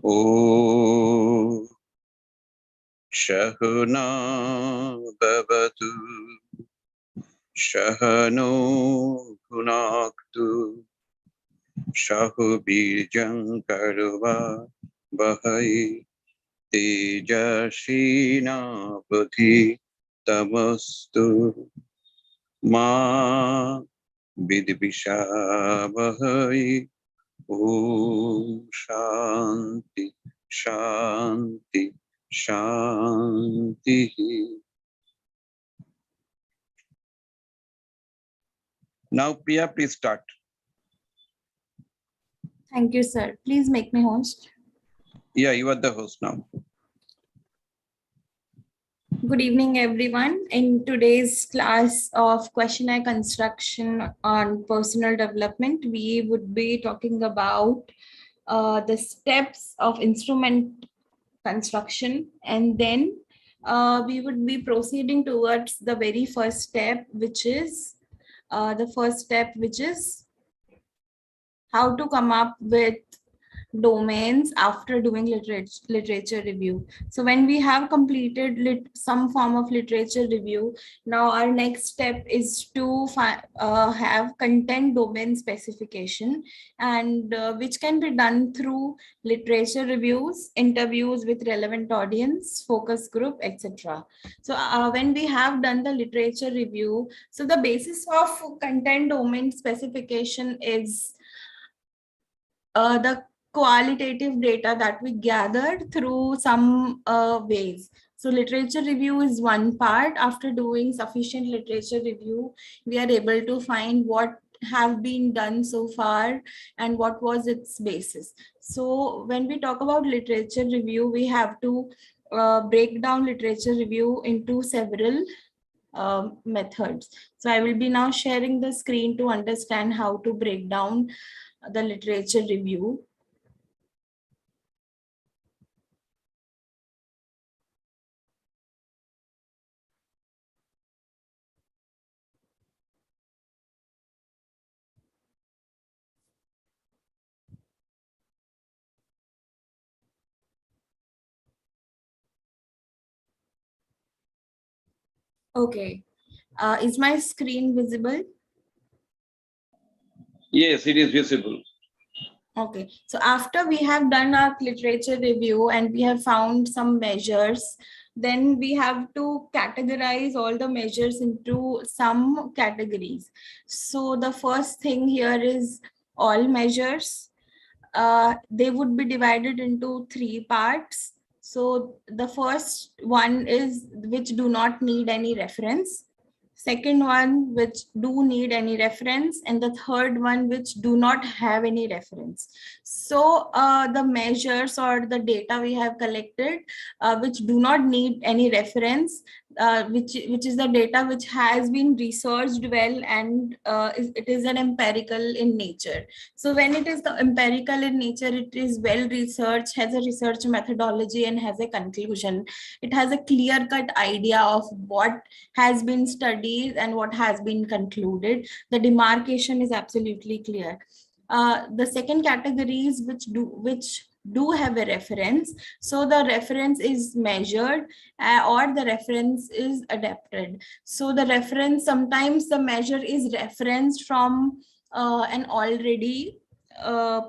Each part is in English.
O Shahuna Bhavatu Shahano Bhunaktu Shahubijam Karva Bahai Tejashina Buddhi Tamastu Ma Vidvisha Bahai Om Shanti Shanti Shanti. Now, Priya, please start. Thank you, sir. Please make me host. Yeah, you are the host now. Good evening, everyone. In today's class of questionnaire construction on personal development, we would be talking about the steps of instrument construction, and then we would be proceeding towards the very first step, which is how to come up with domains after doing literature review. So when we have completed some form of literature review, now our next step is to have content domain specification, and which can be done through literature reviews, interviews with relevant audience, focus group, etc. So when we have done the literature review, so the basis of content domain specification is the qualitative data that we gathered through some ways. So literature review is one part. After doing sufficient literature review, we are able to find what have been done so far and what was its basis. So when we talk about literature review, we have to break down literature review into several methods. So I will be now sharing the screen to understand how to break down the literature review. Okay, is my screen visible? Yes, it is visible. Okay, so after we have done our literature review and we have found some measures, then we have to categorize all the measures into some categories. So the first thing here is all measures. They would be divided into three parts. So the first one is which do not need any reference. Second one, which do need any reference, and the third one, which do not have any reference. So the measures or the data we have collected, which do not need any reference, which is the data which has been researched well, and it is an empirical in nature. So when it is the empirical in nature, it is well researched, has a research methodology, and has a conclusion. It has a clear-cut idea of what has been studied and what has been concluded. The demarcation is absolutely clear. The second category is which do have a reference. So the reference is measured or the reference is adapted. So the reference, sometimes the measure is referenced from an already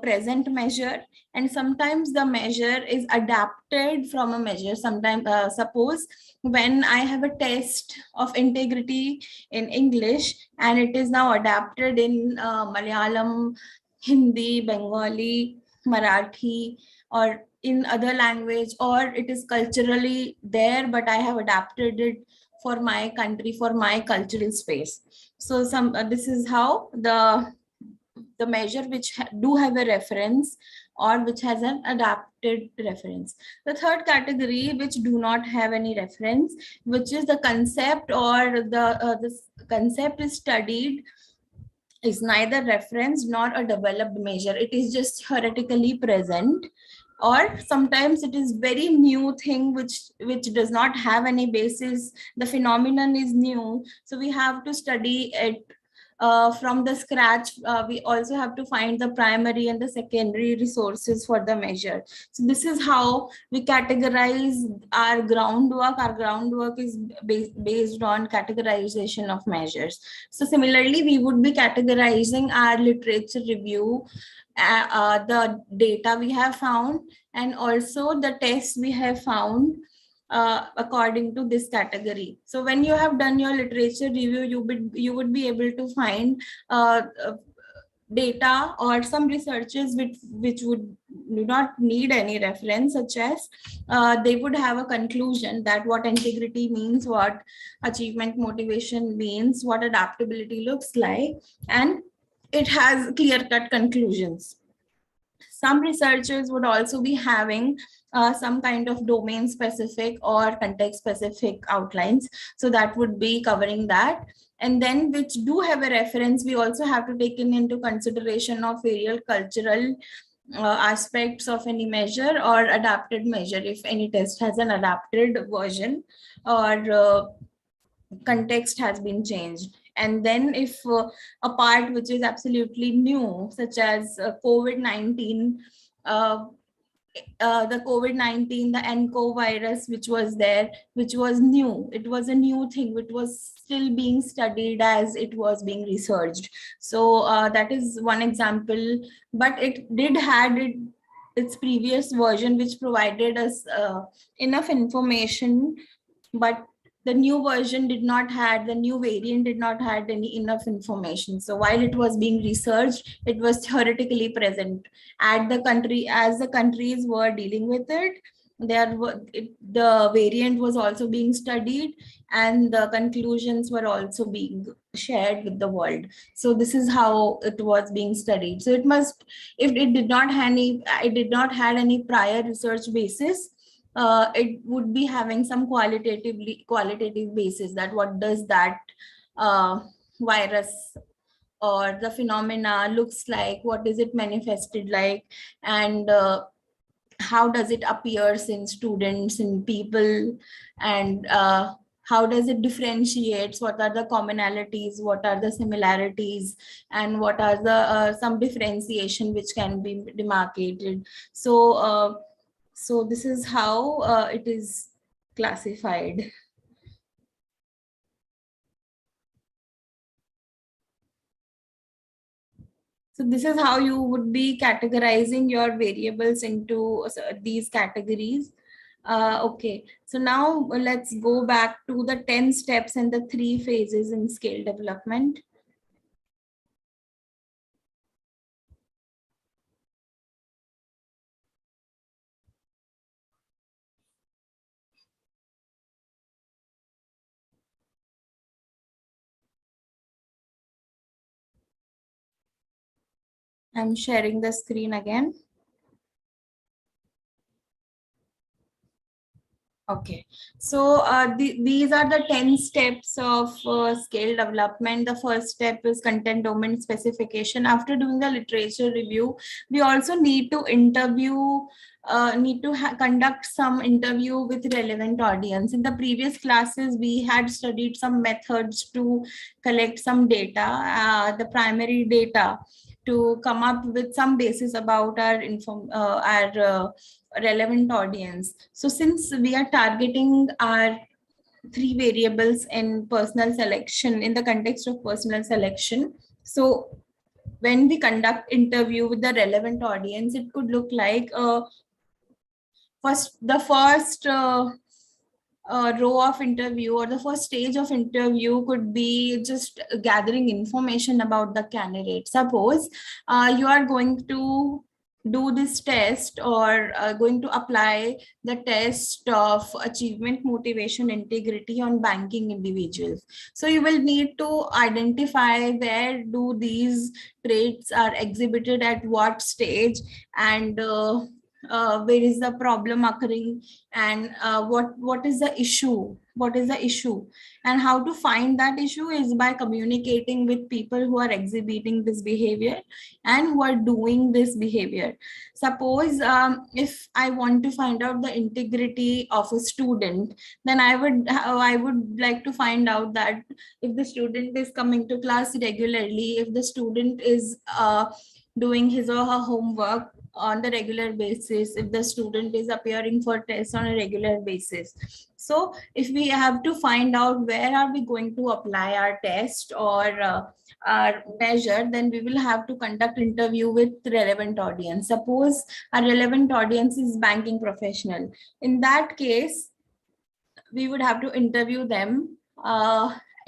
present measure, and sometimes the measure is adapted from a measure. Sometimes suppose when I have a test of integrity in English and it is now adapted in Malayalam, Hindi, Bengali, Marathi, or in other language, or it is culturally there, but I have adapted it for my country, for my cultural space. So this is how the measure which do have a reference or which has an adapted reference. The third category, which do not have any reference, which is the concept or this concept is studied, is neither reference nor a developed measure. It is just theoretically present, or sometimes it is very new thing which does not have any basis. The phenomenon is new, so we have to study it from the scratch, we also have to find the primary and the secondary resources for the measure. So this is how we categorize our groundwork. Our groundwork is based on categorization of measures. So similarly, we would be categorizing our literature review, the data we have found, and also the tests we have found according to this category. So when you have done your literature review, you would be able to find data or some researches which would do not need any reference, such as they would have a conclusion that what integrity means, what achievement motivation means, what adaptability looks like, and it has clear-cut conclusions. Some researchers would also be having some kind of domain specific or context specific outlines. So that would be covering that. And then which do have a reference, we also have to take into consideration of various cultural aspects of any measure or adapted measure, if any test has an adapted version or context has been changed. And then if a part which is absolutely new, such as COVID-19, the COVID-19, the nCoV virus, which was there, which was new. It was a new thing, which was still being studied as it was being researched. So that is one example, but it did had its previous version, which provided us enough information, but the new version did not had, the new variant did not had any enough information. So while it was being researched, it was theoretically present at the country, as the countries were dealing with it. The variant was also being studied, and the conclusions were also being shared with the world. So this is how it was being studied. So it must, if it did not had any prior research basis, it would be having some qualitative basis, that what does that virus or the phenomena looks like, what is it manifested like, and how does it appears in students, in people, and how does it differentiates, what are the commonalities, what are the similarities, and what are the some differentiation which can be demarcated. So this is how it is classified. So this is how you would be categorizing your variables into these categories. Okay, so now let's go back to the 10 steps and the 3 phases in scale development. I'm sharing the screen again. Okay, so these are the 10 steps of scale development. The first step is content domain specification. After doing the literature review, we also need to conduct some interview with relevant audience. In the previous classes, we had studied some methods to collect some data, the primary data, to come up with some basis about our relevant audience. So since we are targeting our 3 variables in personal selection, in the context of personal selection, so when we conduct interview with the relevant audience, it could look like the first row of interview, or the first stage of interview, could be just gathering information about the candidate. Suppose you are going to do this test, or going to apply the test of achievement, motivation, integrity on banking individuals. So you will need to identify where do these traits are exhibited, at what stage, and where is the problem occurring, and what is the issue, and how to find that issue is by communicating with people who are exhibiting this behavior and who are doing this behavior. Suppose if I want to find out the integrity of a student, then I would like to find out that if the student is coming to class regularly, if the student is doing his or her homework on the regular basis, if the student is appearing for tests on a regular basis. So if we have to find out where are we going to apply our test or our measure, then we will have to conduct interview with relevant audience. Suppose our relevant audience is banking professional. In that case, we would have to interview them,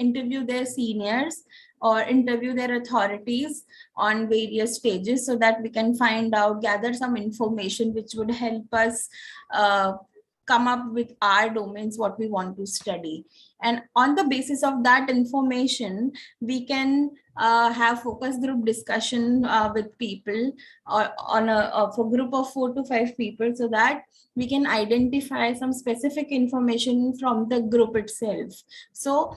interview their seniors or interview their authorities on various stages, so that we can find out, gather some information which would help us come up with our domains, what we want to study. And on the basis of that information, we can have focus group discussion with people, or on a group of 4 to 5 people, so that we can identify some specific information from the group itself. So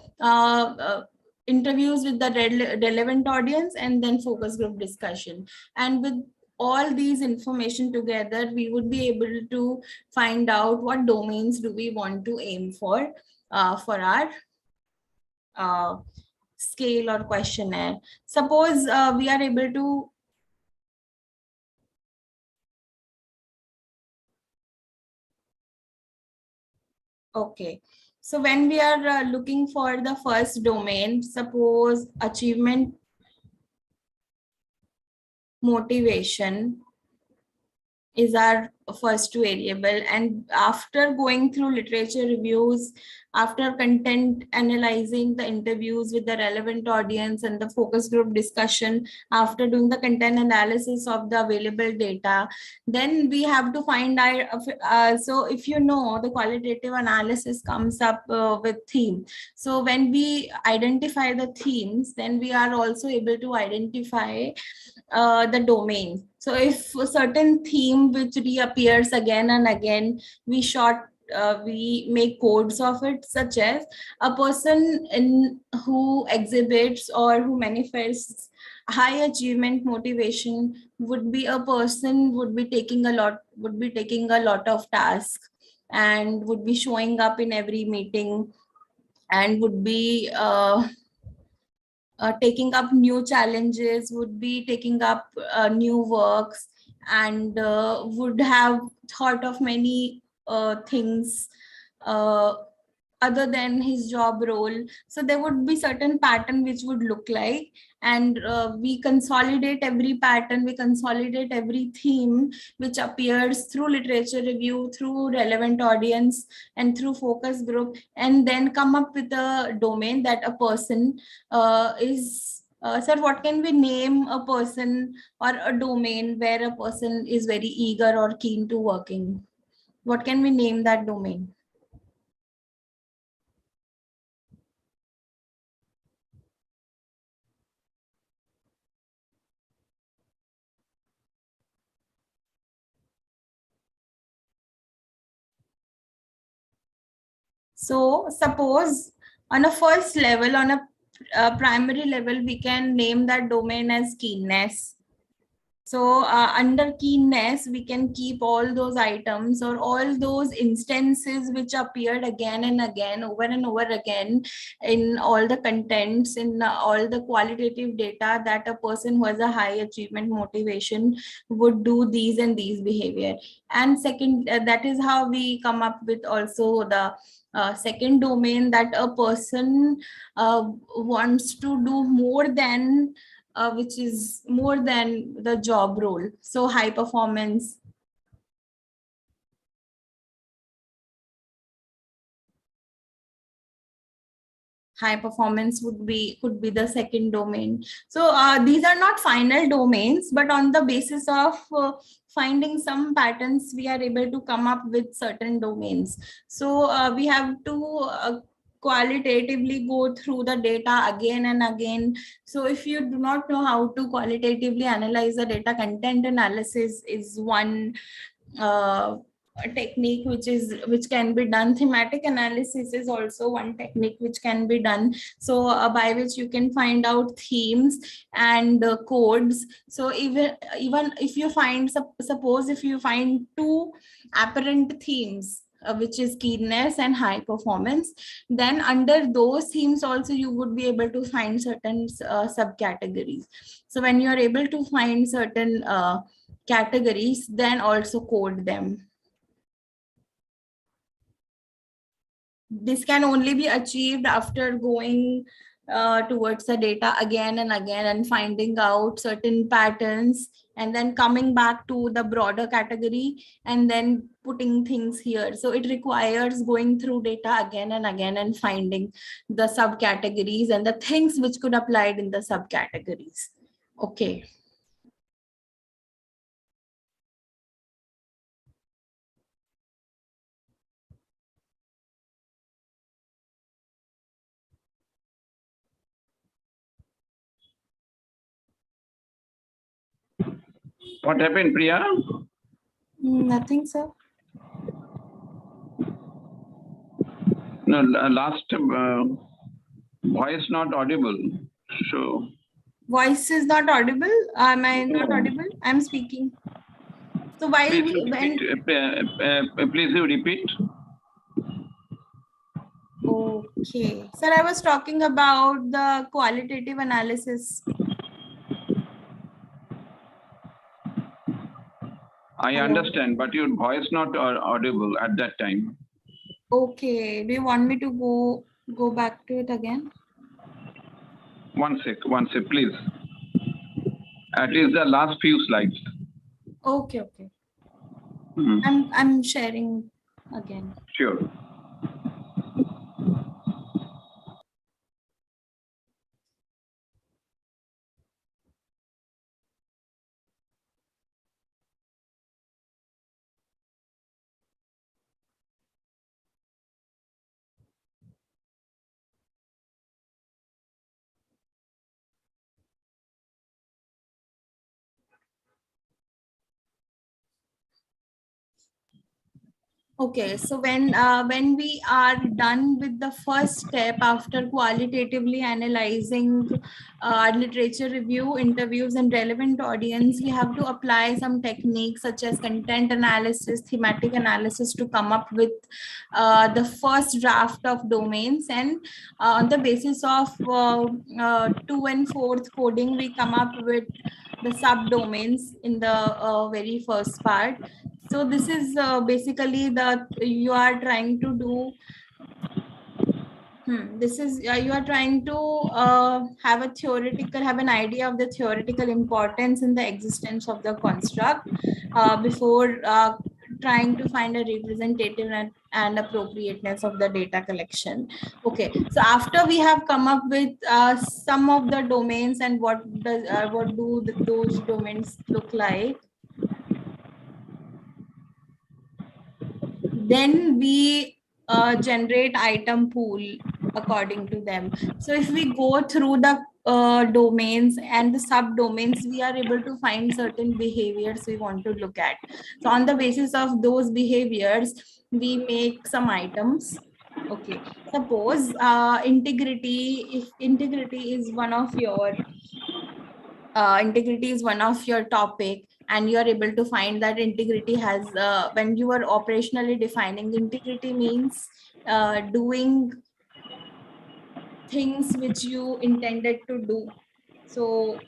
interviews with the relevant audience, and then focus group discussion. And with all these information together, we would be able to find out what domains do we want to aim for our scale or questionnaire. Suppose we are able to okay. So when we are looking for the first domain, suppose achievement, motivation is our first variable, and after going through literature reviews, after content analyzing the interviews with the relevant audience and the focus group discussion, after doing the content analysis of the available data, then we have to find our so if you know, the qualitative analysis comes up with theme. So when we identify the themes, then we are also able to identify the domain. So if a certain theme which reappears again and again, we make codes of it, such as a person who exhibits or who manifests high achievement motivation would be a person would be taking a lot of tasks, and would be showing up in every meeting, and would be taking up new challenges, would be taking up new works, and would have thought of many things uh, other than his job role. So there would be certain pattern which would look like, and we consolidate every pattern, we consolidate every theme which appears through literature review, through relevant audience, and through focus group, and then come up with a domain that a person is sir, what can we name a person or a domain where a person is very eager or keen to working? What can we name that domain? So suppose on a first level, on a primary level, we can name that domain as keenness. So under keenness, we can keep all those items or all those instances which appeared again and again, over and over again, in all the contents, in all the qualitative data, that a person who has a high achievement motivation would do these and these behavior. And second, that is how we come up with also the second domain, that a person wants to do more than which is more than the job role. So high performance could be the second domain. So these are not final domains, but on the basis of finding some patterns, we are able to come up with certain domains. So we have to qualitatively go through the data again and again. So if you do not know how to qualitatively analyze the data, content analysis is one a technique which can be done. Thematic analysis is also one technique which can be done, so by which you can find out themes and codes. So even if you find, suppose if you find two apparent themes, which is keenness and high performance, then under those themes also you would be able to find certain subcategories. So when you are able to find certain categories, then also code them. This can only be achieved after going towards the data again and again and finding out certain patterns, and then coming back to the broader category and then putting things here. So it requires going through data again and again and finding the subcategories and the things which could apply in the subcategories. Okay. What happened, Priya? Nothing, sir. No, last voice not audible. So Voice is not audible. Am I not audible? I'm speaking. So while please you repeat. Okay, sir, I was talking about the qualitative analysis. I understand, but your voice not audible at that time. Okay, do you want me to go back to it again? One sec, please. At least the last few slides. Okay. Mhm. I'm sharing again. Sure. Okay, so when we are done with the first step after qualitatively analyzing literature review, interviews, and relevant audience, we have to apply some techniques such as content analysis, thematic analysis to come up with the first draft of domains, and on the basis of 2 and 4th coding, we come up with the subdomains in the very first part. So this is basically the you are trying to do. This is you are trying to have an idea of the theoretical importance in the existence of the construct before trying to find a representative and appropriateness of the data collection. Okay, so after we have come up with some of the domains and what do those domains look like, then we generate item pool according to them. So if we go through the domains and the subdomains, we are able to find certain behaviors we want to look at. So on the basis of those behaviors, we make some items. Okay, suppose integrity, if integrity is one of your topic, and you are able to find that integrity has when you are operationally defining, integrity means doing things which you intended to do. So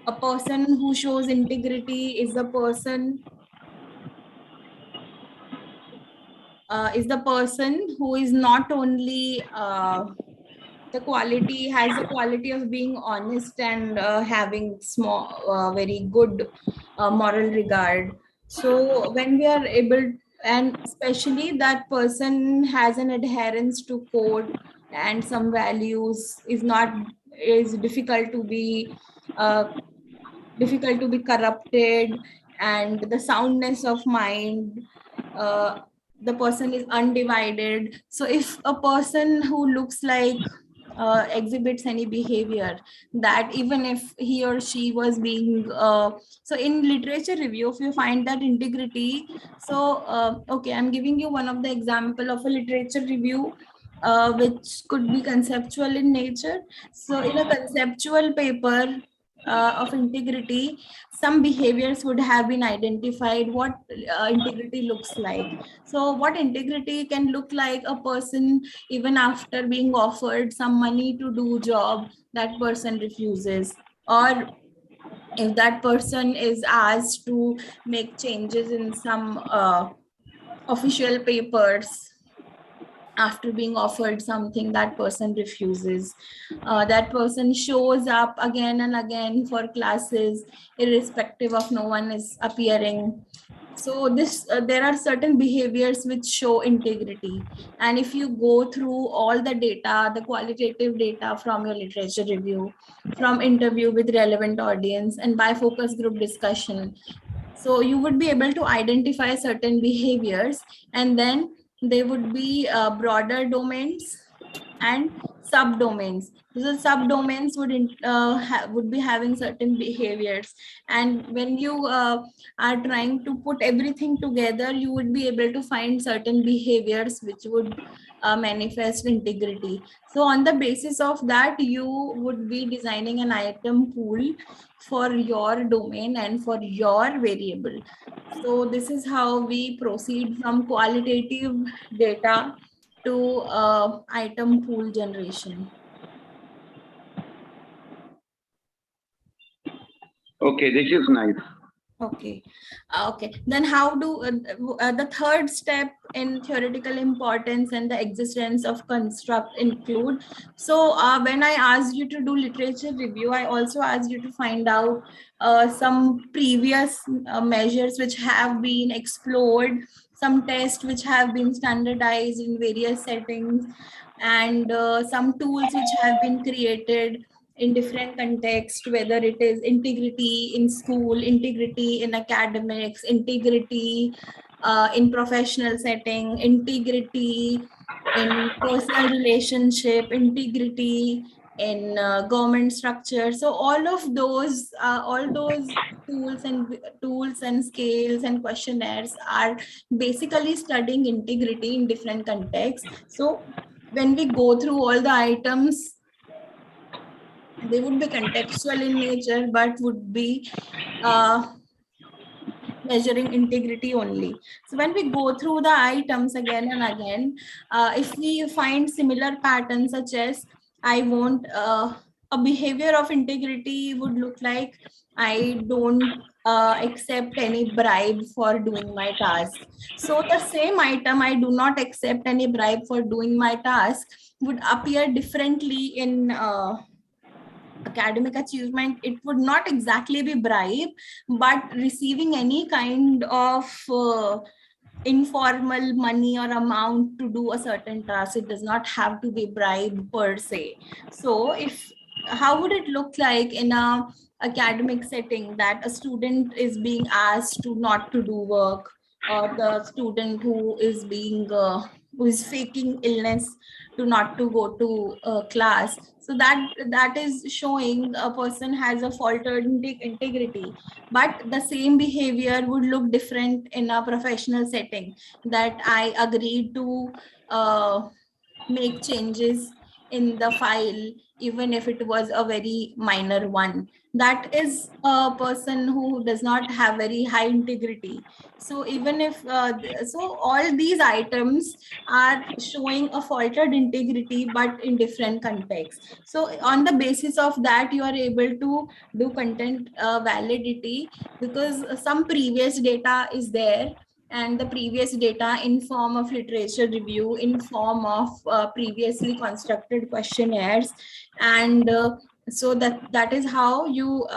a person who shows integrity is the person who is not only the quality of being honest and having very good moral regard. So when we are able, and especially that person has an adherence to code and some values, is difficult to be corrupted, and the soundness of mind, the person is undivided. So if a person who looks like exhibits any behavior that even if he or she was being so in literature review, if you find that integrity, so okay, I'm giving you one of the example of a literature review which could be conceptual in nature. So in a conceptual paper of integrity, some behaviors would have been identified what integrity looks like. So what integrity can look like: a person, even after being offered some money to do job, that person refuses, or if that person is asked to make changes in some official papers, after being offered something, that person refuses. That person shows up again and again for classes irrespective of no one is appearing. So this there are certain behaviors which show integrity, and if you go through all the data, the qualitative data from your literature review, from interview with relevant audience, and by focus group discussion, so you would be able to identify certain behaviors, and then they would be broader domains and subdomains. So subdomains would be having certain behaviors, and when you are trying to put everything together, you would be able to find certain behaviors which would manifest integrity. So on the basis of that, you would be designing an item pool for your domain and for your variable. So this is how we proceed from qualitative data to item pool generation. Okay, this is nice. Okay. Okay. Then how do the third step in theoretical importance and the existence of construct include? So when I asked you to do literature review, I also asked you to find out some previous measures which have been explored, some tests which have been standardized in various settings, and some tools which have been created in different contexts, whether it is integrity in school, integrity in academics, integrity in professional setting, integrity in personal relationship, integrity in government structure. So all those tools and scales and questionnaires are basically studying integrity in different contexts. So when we go through all the items, they would be contextual in nature, but would be measuring integrity only. So when we go through the items again and again, if we find similar patterns, such as I want a behavior of integrity would look like I don't accept any bribe for doing my task. So the same item, I do not accept any bribe for doing my task, would appear differently in academic achievement. It would not exactly be bribe, but receiving any kind of informal money or amount to do a certain task. It does not have to be bribe per se. So if how would it look like in a academic setting, that a student is being asked to not to do work, or the student who is being who is faking illness to not to go to class? So that is showing a person has a faltered integrity. But the same behavior would look different in a professional setting, that I agreed to make changes in the file even if it was a very minor one. That is a person who does not have very high integrity. So even if so all these items are showing a faltered integrity, but in different contexts. So on the basis of that, you are able to do content validity, because some previous data is there, and the previous data in form of literature review, in form of previously constructed questionnaires, and so that is how you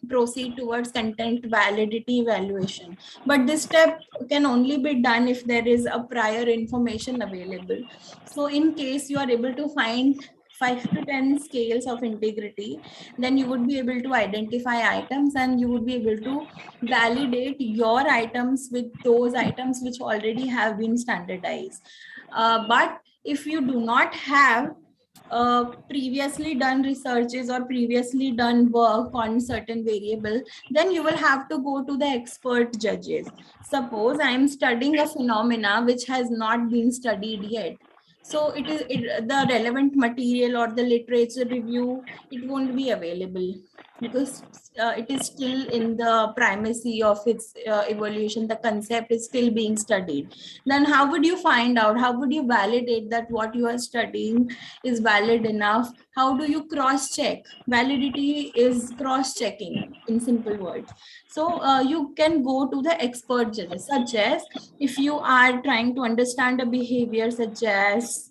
proceed towards content validity evaluation. But this step can only be done if there is a prior information available. So in case you are able to find 5 to 10 scales of integrity, then you would be able to identify items, and you would be able to validate your items with those items which already have been standardized. But if you do not have previously done researches or previously done work on certain variable, then you will have to go to the expert judges. Suppose I am studying a phenomena which has not been studied yet. So the relevant material or the literature review, it won't be available because it is still in the primacy of its evolution. The concept is still being studied. Then how would you find out? How would you validate that what you are studying is valid enough? How do you cross check? Validity is cross checking in simple words. So you can go to the expert judges, such as if you are trying to understand a behavior such as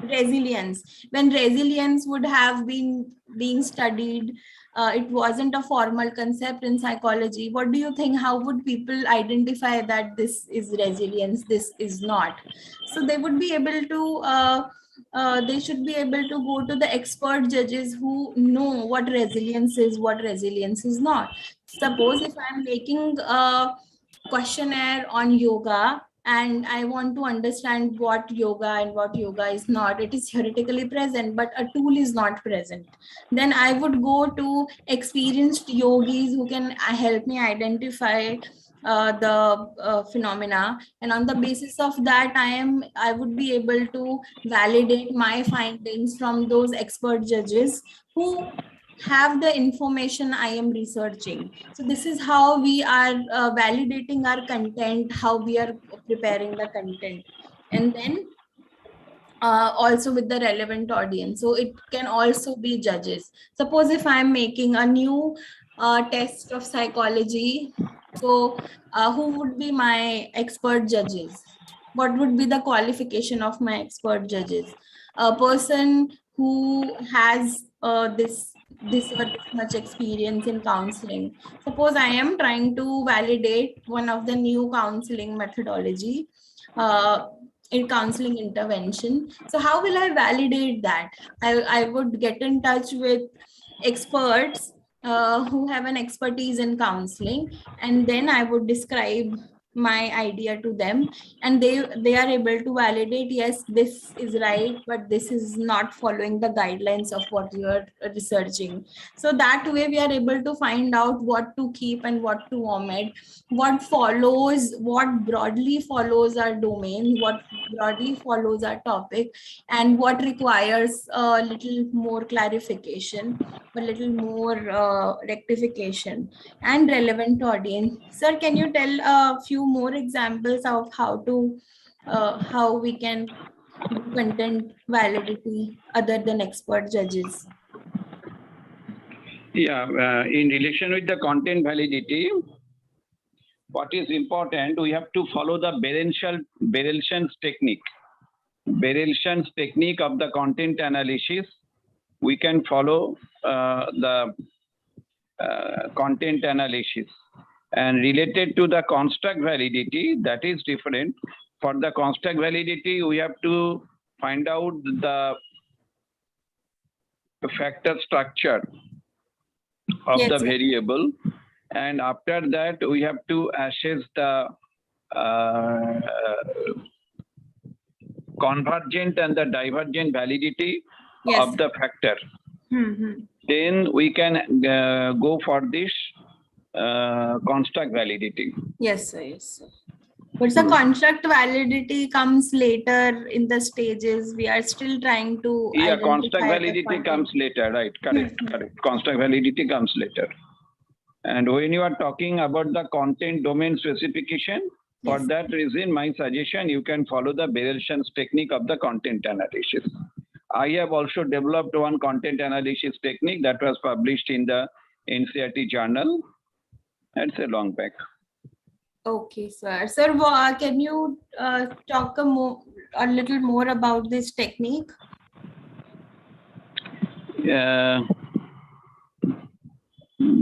resilience. When resilience would have been being studied, it wasn't a formal concept in psychology. What do you think? How would people identify that this is resilience, this is not? So they would be able to they should be able to go to the expert judges who know what resilience is, what resilience is not. Suppose if I'm making a questionnaire on yoga and I want to understand what yoga and what yoga is not, it is theoretically present, but a tool is not present. Then I would go to experienced yogis who can help me identify the phenomena, and on the basis of that I would be able to validate my findings from those expert judges who have the information I am researching. So this is how we are validating our content, how we are preparing the content. And then also with the relevant audience. So it can also be judges. Suppose if I'm making a new test of psychology, so who would be my expert judges? What would be the qualification of my expert judges? A person who has this or this much experience in counseling. Suppose I am trying to validate one of the new counseling methodology. In counseling intervention. So how will I validate that? I would get in touch with experts who have an expertise in counseling, and then I would describe my idea to them, and they are able to validate, yes, this is right, but this is not following the guidelines of what you are researching. So that way we are able to find out what to keep and what to omit, what follows, what broadly follows our domain, what broadly follows our topic, and what requires a little more clarification, a little more rectification, and relevant audience. Sir, can you tell a few more examples of how we can do content validity other than expert judges? Yeah, in relation with the content validity, what is important, we have to follow the Berelson's technique. Berelson's technique of the content analysis. We can follow the content analysis. And related to the construct validity, that is different. For the construct validity, we have to find out the factor structure of Yes, the sir. variable. And after that, we have to assess the convergent and the divergent validity Yes. of the factor. Mm-hmm. Then we can go for this construct validity. Yes, sir. Yes, sir. But the construct validity comes later in the stages. We are still trying to construct identify the validity content. comes later, right? Correct, correct. Construct validity comes later. And when you are talking about the content domain specification, for Yes. that reason, my suggestion, you can follow the Berelson's technique of the content analysis. I have also developed one content analysis technique that was published in the NCERT journal. That's a long back. Okay, sir. Sir, can you talk a little more about this technique?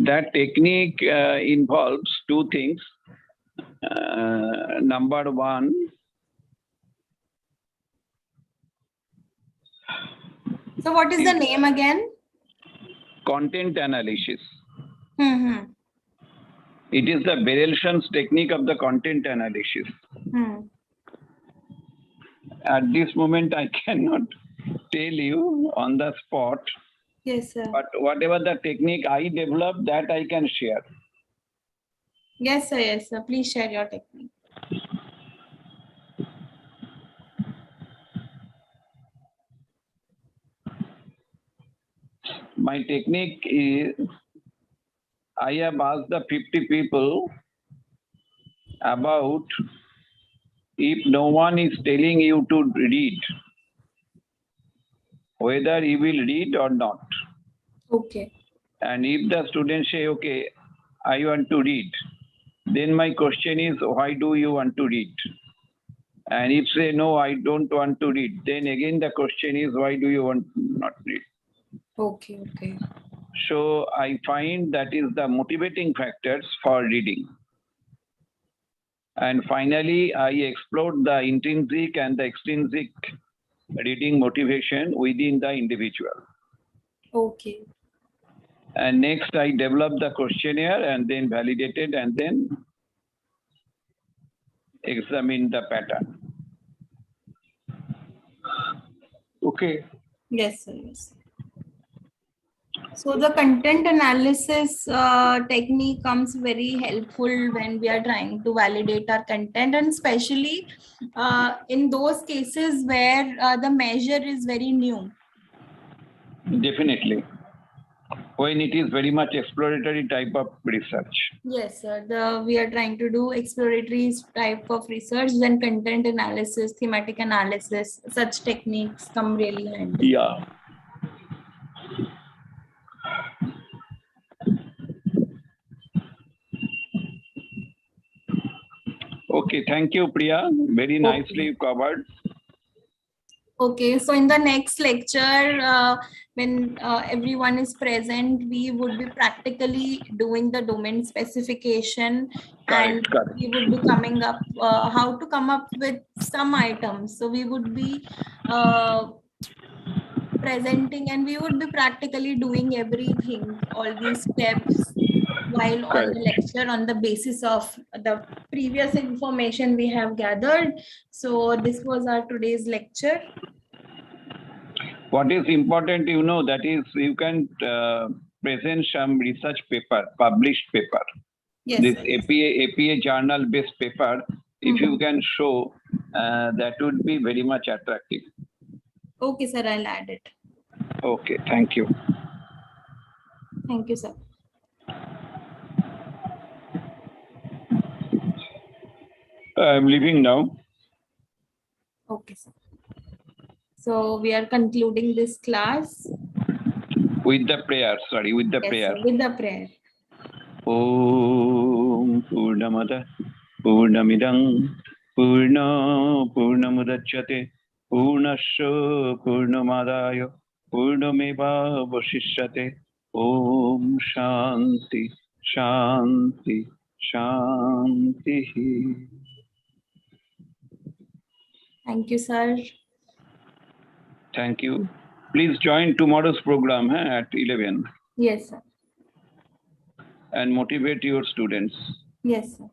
That technique involves two things. Number one, so what is the name again? Content analysis. Mm-hmm. It is the Berelson's technique of the content analysis. At this moment, I cannot tell you on the spot, Yes, sir. but whatever the technique I developed, that I can share. Yes, sir. Yes, sir. Please share your technique. My technique is, I have asked the 50 people about if no one is telling you to read, whether you will read or not. Okay. And if the students say, okay, I want to read, then my question is, why do you want to read? And if say, no, I don't want to read, then again the question is, why do you want not read? Okay. Okay. So I find that is the motivating factors for reading. And finally, I explored the intrinsic and the extrinsic reading motivation within the individual. Okay. And next, I developed the questionnaire and then validated and then examined the pattern. Okay. Yes, sir. Yes. So the content analysis technique comes very helpful when we are trying to validate our content, and especially in those cases where the measure is very new. Definitely. When it is very much exploratory type of research. Yes, sir. We are trying to do exploratory type of research, then content analysis, thematic analysis, such techniques come really handy. Yeah. Okay, thank you, Priya. Very nicely covered. Okay, so in the next lecture, when everyone is present, we would be practically doing the domain specification, and Correct. we would be coming up how to come up with some items. So we would be presenting, and we would be practically doing everything, all these steps while on the lecture on the basis of the previous information we have gathered. So this was our today's lecture. What is important, that is you can present some research paper, published paper. Yes, this sir. APA journal based paper, if you can show, that would be very much attractive. Okay, sir, I'll add it. Okay, thank you. Thank you, sir. I'm leaving now. Okay, sir. So we are concluding this class. With the prayer, with the Yes, prayer. sir, with the prayer. Om Purnamada Purnamidam Purnamudachyate Purnasya Purnamadaya Purnameva Vasishyate. Om Shanti Shanti Shanti. Thank you, sir. Thank you. Please join tomorrow's program at 11. Yes, sir. And motivate your students. Yes, sir.